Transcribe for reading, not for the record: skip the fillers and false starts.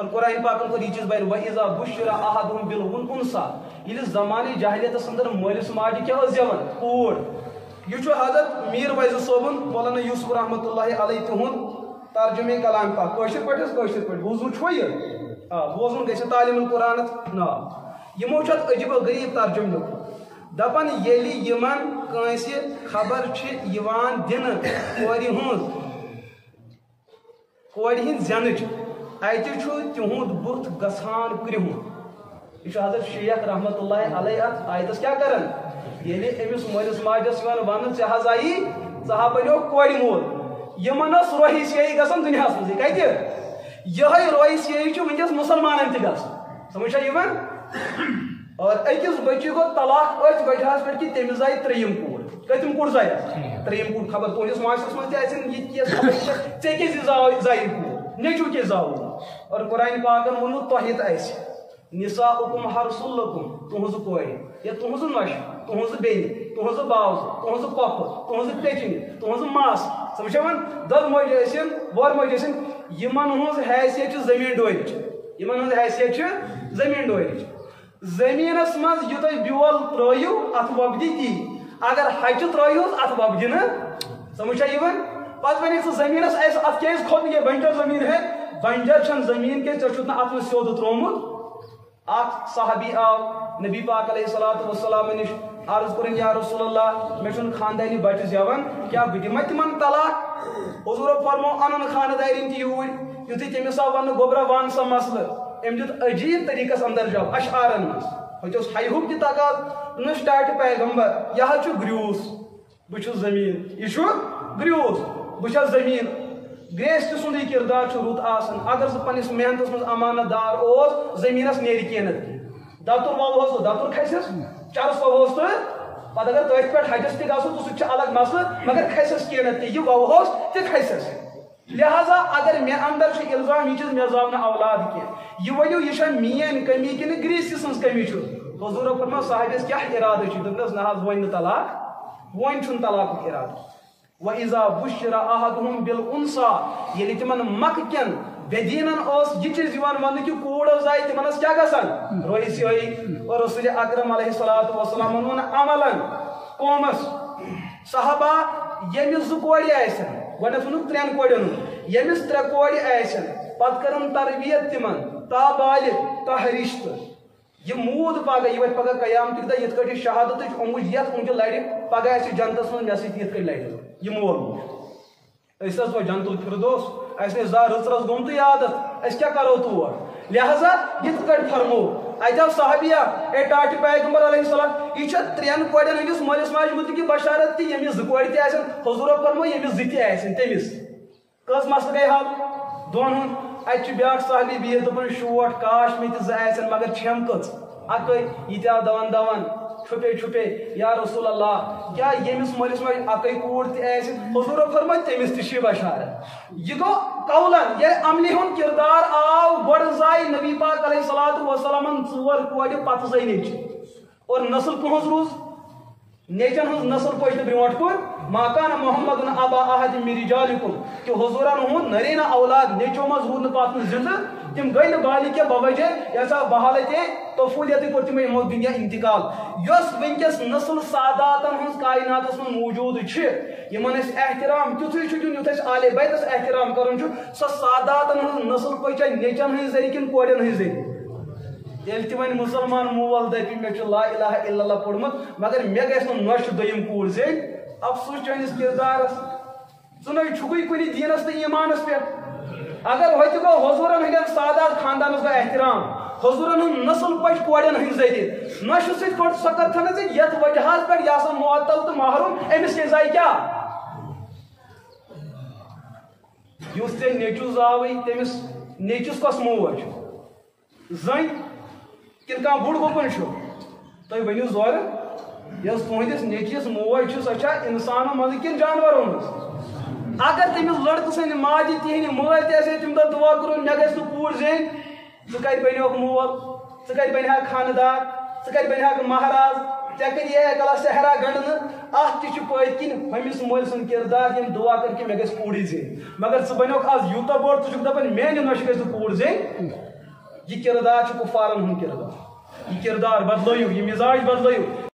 اور قرآن پاکن کو یہ چیز بیان وَإِذَا بُشِّرَ أَحَدُهُم بِالْأُنثَىٰ ییٚلہِ زمانہِ جاہلیتس اندر مٲلِس ماجہِ کیٛاہ ٲس دِوان کوٗر یہ چھُ حضرت میٖر ویض صٲبُن مولانا یوسف رحمۃ اللہ علیہ تِہُنٛد ترجمے کلام پاک کٲشِر پٲٹھۍ حظ کٲشِر پٲٹھۍ بوٗزمُت چھُوا یہِ بوزُن گژھِ تعلیٖم القرآنَس ناو یِمو چھُ اَتھ عجیٖب و غریٖب ترجمہٕ لیوٚکھمُت دپان ییٚلہِ یِمن کٲنٛسہِ خبر چھِ یِوان دِنہٕ کورِ ہٕنٛدۍ زٮ۪نٕچ اتہِ چھُ تِہُنٛد بُتھ گژھان کرٛہُن یہ حضرت شیخ رحمۃ اللہ علیہ اتھ آیتس کیا کران ییٚلہِ أمِس مٲلِس ماجس یِوان وننہٕ ژےٚ حظ آیی ژٕ ہا بنیو کورِ مول یِمن ٲس روحی سیٲحی گژھان دُنیاہس منٛز کتہِ یِہے روحی سیٲحی چھُ وٕنکیٚس مُسلمانن تہِ گژھان سمجھ چھا یِوان اور أکِس بچی گوٚو طلاق أتھۍ وجہس پٮ۪ٹھ کہِ تٔمِس زایہِ ترٛیٚیِم کوٗر کٔژِم کوٗر زایہِ ترٛیٚیِم کوٗر خبر تُہنٛدِس معاشرس منٛز تہِ آسن یہِ کیس خبر ژےٚ کیٛازِ زایہِ کوٗر نیٚچوٗ کیٛازِ زاوُن اور قرآن پاکن ووٚنمُت تۄہہِ تہِ اَسہِ نِساؤکُم حرثٌ لکُم تُہنٛزٕ کورِ یا تُہنٛزٕ نۄشہِ تُہنٛزٕ بیٚنہِ تُہنٛزٕ باوزٕ تُہنٛزٕ پۄپھٕ تُہنٛزٕ پیٚچِنہِ تُہنٛزٕ ماس سمجھوان دۄد موج ٲسِن بور موج ٲسِن یِمن ہٕنٛز حیثیت چھِ زٔمیٖن ڈورِچ یِمن ہٕنٛز حیثیت چھِ زٔمیٖن ڈورِچ زٔمیٖنس منٛز یہِ تُہۍ بیول ترٲیِو اتھ وۄپدِ تی اگر ہچہِ ترٲیہوس اتھ وۄپدِ نہٕ سمجھ چھا یِوان پتہٕ ونکھ ژٕ زٔمیٖنس اَسہِ اتھ کیٛازِ کھوٚت یہِ بنجر زٔمیٖن ہے بنجر چھنہٕ زٔمیٖن کینٛہہ ژےٚ چھُتھ نہٕ اتھ منٛز سیوٚد تروومُت اکھ صحابی آو نبی پاک علیہ الصلوۃ والسلام نِش عرض کوٚرُن یا رسول اللہ مےٚ چھُنہٕ خاندانی بچہِ زٮ۪وان کیٛاہ بہٕ دِما تِمن طلاق حضوٗرو فرموو اَنُن خاندارٮ۪ن تہِ یوٗرۍ یُتھُے تٔمِس آو وننہٕ گوٚبرا ون سا مسلہٕ أمۍ دیُت عجیٖب طریٖقس اندر جواب اشعارن منٛز ہوٚتہِ اوس ہایہُک تہِ تقاض نہٕ سٹاٹہِ پیغمبر یہِ حظ چھُ گریوٗس بہٕ چھُس زٔمیٖن یہِ چھُ گریوٗس بہٕ چھس زٔمیٖن گریستہِ سُنٛدٕے کِردار چھُ رُت آسان اگر سُہ پننِس محنتس منٛز امانت دار اوس زٔمیٖنس نیرِ کینٛہہ نتہٕ کینٛہہ دتُر ووہوس تہٕ دتُر کھسٮ۪س چرس ووہوس تہٕ پتہٕ اگر تٔتھۍ پٮ۪ٹھ حجس تہِ گژھو تہٕ سُہ تہِ چھُ الگ مسلہٕ مگر کھسٮ۪س کینٛہہ نتہٕ کینٛہہ یہِ ووہوس تہِ کھسٮ۪س لہذا اگر مےٚ اندر چھُ الزام یہِ چھُ مےٚ زاو نہٕ اولاد کینٛہہ یہِ ؤنِو یہِ چھا میٲنۍ کٔمی کِنہٕ گریٖسہِ سٕنٛز کٔمی چھُ حضوٗرو فرموو صاحبس کیٛاہ ارادٕ چھُ دوٚپنس نہ حظ وۄنۍ نہٕ طلاق وۄنۍ چھُنہٕ طلاقُک ارادٕ وَإِذَا بُشِّرَ أَحَدُهُم بِالْأُنثَىٰ ییٚلہِ تِمن مکہٕ کٮ۪ن بے دیٖنن ٲس یہِ چیٖز یِوان وننہٕ کہِ کوٗر ٲس زایہِ تِمن ٲس کیٛاہ گژھان روحی سیٲحی اور رسول اکرم علیہ الصلوۃ والسلامن ووٚن عملن قومس صحابہ ییٚمِس 2 کورِ آسن گۄڈنیٚتھ ووٚنُکھ 3 کورٮ۪ن ہُنٛد ییٚمِس 3 کورِ آسن پتہٕ کٔرٕن تربیت تِمن تا بالغ تا رشتہٕ یہ موٗد پگہہ یہِ وَتھِ پگہہ قیامتٕکۍ دۄہ یِتھ کٲٹھۍ یہِ شہادتٕچ اوٚنٛگُج یتھ اوٚنٛگجہِ لرِ پگہہ آسہِ جنتس منٛز مےٚ سۭتۍ یِتھ کٔنۍ لرِ یہِ مول موج أسۍ حظ وۄنۍ جنت الفردوس اَسہِ نہٕ زانٛہہ رٕژرس گوٚمتٕے عادت أسۍ کیٛاہ کرو تور لہذا یِتھ کٲٹھۍ فرموو اتہِ آو صحابیہ اے ٹاٹہِ پیغمبر علیہ السلام یہِ چھےٚ 3 کورٮ۪ن ہٕنٛدِس مٲلِس ماجہِ مُتعلِق بشارت تہِ ییٚمِس 2 کورِ تہِ آسن حضوٗرو فرموو ییٚمِس 2 تہِ آسن تٔمِس کٔژ مسلہٕ گٔے حل 2 ہُنٛد اتہِ چھُ بیٛاکھ صحابی بِہِتھ دوٚپُن شوٹھ کاش مےٚ تہِ 2 آسن مگر چھَم کٔژ اَکٕے یہِ تہِ آو دون چھُپے چھُپے یا رسول اللہ کیٛاہ ییٚمِس مٲلِس ماجہِ اَکٕے کوٗر تہِ آسہِ حضوٗرو فرموو تٔمِس تہِ چھِ یہِ بشارت یہِ گوٚو قولن ییٚلہِ عملہِ ہُنٛد کِردار آو گۄڈٕ زایہِ نبی پاک علیہ الصلوۃ والسلامن 4 کورِ پتہٕ زاے نیٚچِو اور نسل کٕہٕنٛز روٗز نیٚچن ہٕنٛز نسل پٔچ نہٕ برٛونٛٹھ کُن ما کان محمد ابا احد من رجالکم کہِ حضوٗرن ہُنٛد نرے نہ اولاد نیٚچوٗ منٛز روٗد نہٕ پتہٕ زِندٕ تِم گٔے نہٕ بالغ کینٛہہ بوجہ یژھا بحالتے طفولیتٕے کوٚر تِمو یِمو دُنیا انتقال یۄس وٕنکیٚس نسل ساداتن ہٕنٛز کایناتس منٛز موٗجوٗد چھِ یِمن أسۍ احترام تیُتھُے چھُ دیُن یُتھ اَسہِ آلے بیتس احترام کرُن چھُ سۄ ساداتن ہٕنٛز نسل پٔچا نیٚچن ہٕنٛدۍ ذٔریعہٕ کِنہٕ کورٮ۪ن ہٕنٛدۍ ذٔریعہٕ ییٚلہِ تہِ وۄنۍ مُسلمان مول دپہِ مےٚ چھُ لا الہ الا اللہ پوٚرمُت مگر مےٚ گژھِ نہٕ نۄشہِ دوٚیِم کوٗر زینۍ افسوٗس چٲنِس کِردارس ژٕ نَے چھُکھٕے کُنہِ دیٖنس تہٕ ایٖمانس پٮ۪ٹھ اگر ہوٚتہِ گوٚو حضوٗرن ہٕنٛدٮ۪ن سادات خاندانس گوٚو احترام حضوٗرن ہُنٛد نسل پٔچ کورٮ۪ن ہٕنٛدۍ ذٔریعہٕ نۄشہِ سۭتۍ کوٚڑ سۄ کتھا زِ یتھ وجہس پٮ۪ٹھ یہِ آسان معطل تہٕ محروم أمِس کیٛاہ زایہِ کیٛاہ یُس ژےٚ نیٚچوٗ زاوٕے تٔمِس نیٚچوِس کۄس موج زٔنۍ کِنہٕ کانٛہہ بوٚڑ گُپن چھُ تُہۍ ؤنِو زورٕ یۄس تُہنٛدِس نیٚچوِس موج چھِ سۄ چھا انسانو منٛزٕ کِنہٕ جانورو منٛز اگر تٔمِس لڑکہٕ سٕنٛدِ ماجہِ تِہنٛدِ مٲلۍ تہِ آسہِ ہے تمہِ دۄہ دُعا کوٚرمُت مےٚ گژھِ نہٕ کوٗر زینۍ ژٕ کتہِ بنیوکھ مول ژٕ کتہِ بنہَکھ خانہٕ ژٕ کتہِ بنہَکھ مہراز ژےٚ کٔرۍ یہِ کلا صحرا گنڈنہٕ اتھ تہِ چھُ پٔتۍ کِنۍ ہُمِس مٲلۍ سُنٛد کِردار ییٚمۍ دُعا کٔر کہِ مےٚ گژھِ کوٗرٕے زینۍ مگر ژٕ بنیوکھ آز یوٗتاہ بوٚڑ ژٕ چھُکھ دپان میانہِ نۄشہِ گژھِ نہٕ کوٗر زینۍ یہ کردار کفارن ہند کردار، یہ کردار بدلو، یہ مزاج بدلو.